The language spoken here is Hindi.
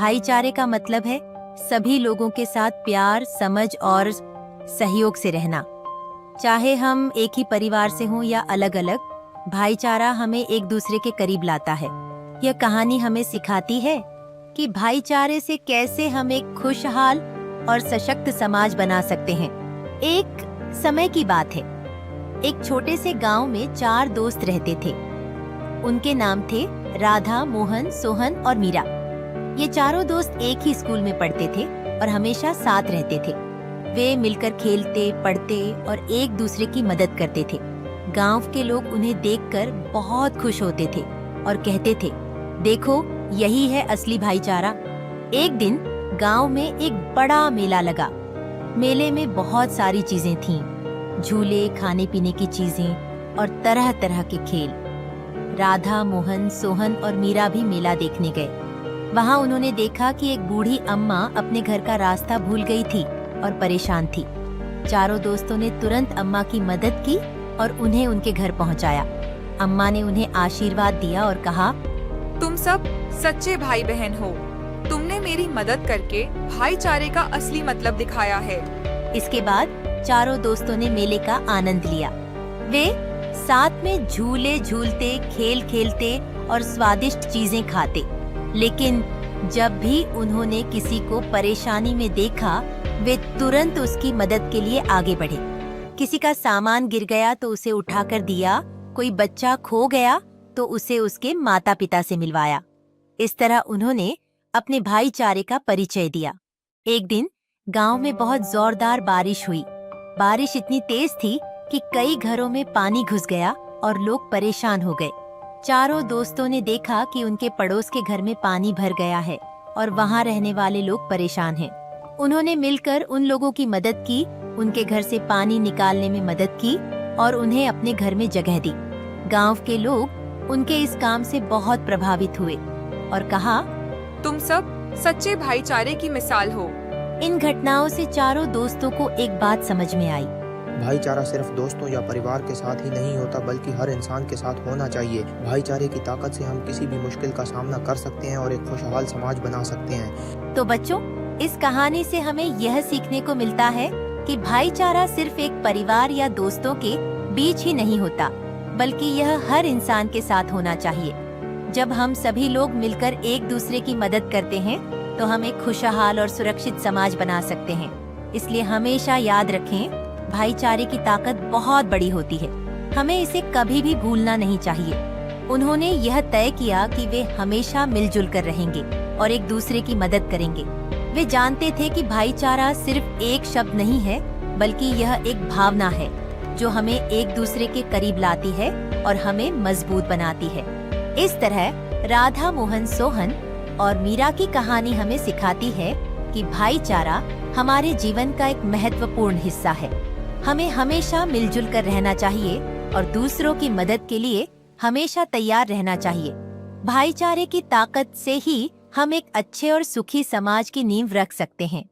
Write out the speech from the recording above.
भाईचारे का मतलब है सभी लोगों के साथ प्यार, समझ और सहयोग से रहना। चाहे हम एक ही परिवार से हों या अलग अलग, भाईचारा हमें एक दूसरे के करीब लाता है। यह कहानी हमें सिखाती है कि भाईचारे से कैसे हम एक खुशहाल और सशक्त समाज बना सकते हैं। एक समय की बात है, एक छोटे से गांव में 4 दोस्त रहते थे। उनके नाम थे राधा, मोहन, सोहन और मीरा। ये चारों दोस्त एक ही स्कूल में पढ़ते थे और हमेशा साथ रहते थे। वे मिलकर खेलते, पढ़ते और एक दूसरे की मदद करते थे। गांव के लोग उन्हें देखकर बहुत खुश होते थे और कहते थे, देखो यही है असली भाईचारा। एक दिन गांव में एक बड़ा मेला लगा। मेले में बहुत सारी चीजें थीं, झूले, खाने पीने की चीजें और तरह तरह के खेल। राधा, मोहन, सोहन और मीरा भी मेला देखने गए। वहां उन्होंने देखा कि एक बूढ़ी अम्मा अपने घर का रास्ता भूल गई थी और परेशान थी। चारों दोस्तों ने तुरंत अम्मा की मदद की और उन्हें उनके घर पहुंचाया। अम्मा ने उन्हें आशीर्वाद दिया और कहा, तुम सब सच्चे भाई बहन हो। तुमने मेरी मदद करके भाईचारे का असली मतलब दिखाया है। इसके बाद चारों दोस्तों ने मेले का आनंद लिया। वे साथ में झूले झूलते, खेल खेलते और स्वादिष्ट चीजें खाते। लेकिन जब भी उन्होंने किसी को परेशानी में देखा, वे तुरंत उसकी मदद के लिए आगे बढ़े। किसी का सामान गिर गया तो उसे उठाकर दिया, कोई बच्चा खो गया तो उसे उसके माता पिता से मिलवाया। इस तरह उन्होंने अपने भाईचारे का परिचय दिया। एक दिन गांव में बहुत जोरदार बारिश हुई। बारिश इतनी तेज थी कि कई घरों में पानी घुस गया और लोग परेशान हो गए। चारों दोस्तों ने देखा कि उनके पड़ोस के घर में पानी भर गया है और वहां रहने वाले लोग परेशान हैं। उन्होंने मिलकर उन लोगों की मदद की, उनके घर से पानी निकालने में मदद की और उन्हें अपने घर में जगह दी। गांव के लोग उनके इस काम से बहुत प्रभावित हुए और कहा, तुम सब सच्चे भाईचारे की मिसाल हो। इन घटनाओं से चारों दोस्तों को एक बात समझ में आई। भाईचारा सिर्फ दोस्तों या परिवार के साथ ही नहीं होता, बल्कि हर इंसान के साथ होना चाहिए। भाईचारे की ताकत से हम किसी भी मुश्किल का सामना कर सकते हैं और एक खुशहाल समाज बना सकते हैं। तो बच्चों, इस कहानी से हमें यह सीखने को मिलता है कि भाईचारा सिर्फ एक परिवार या दोस्तों के बीच ही नहीं होता, बल्कि यह हर इंसान के साथ होना चाहिए। जब हम सभी लोग मिलकर एक दूसरे की मदद करते हैं, तो हम एक खुशहाल और सुरक्षित समाज बना सकते हैं। इसलिए हमेशा याद रखें, भाईचारे की ताकत बहुत बड़ी होती है। हमें इसे कभी भी भूलना नहीं चाहिए। उन्होंने यह तय किया कि वे हमेशा मिलजुल कर रहेंगे और एक दूसरे की मदद करेंगे। वे जानते थे कि भाईचारा सिर्फ एक शब्द नहीं है, बल्कि यह एक भावना है जो हमें एक दूसरे के करीब लाती है और हमें मजबूत बनाती है। इस तरह राधा, मोहन, सोहन और मीरा की कहानी हमें सिखाती है कि भाईचारा हमारे जीवन का एक महत्वपूर्ण हिस्सा है। हमें हमेशा मिलजुल कर रहना चाहिए और दूसरों की मदद के लिए हमेशा तैयार रहना चाहिए। भाईचारे की ताकत से ही हम एक अच्छे और सुखी समाज की नींव रख सकते हैं।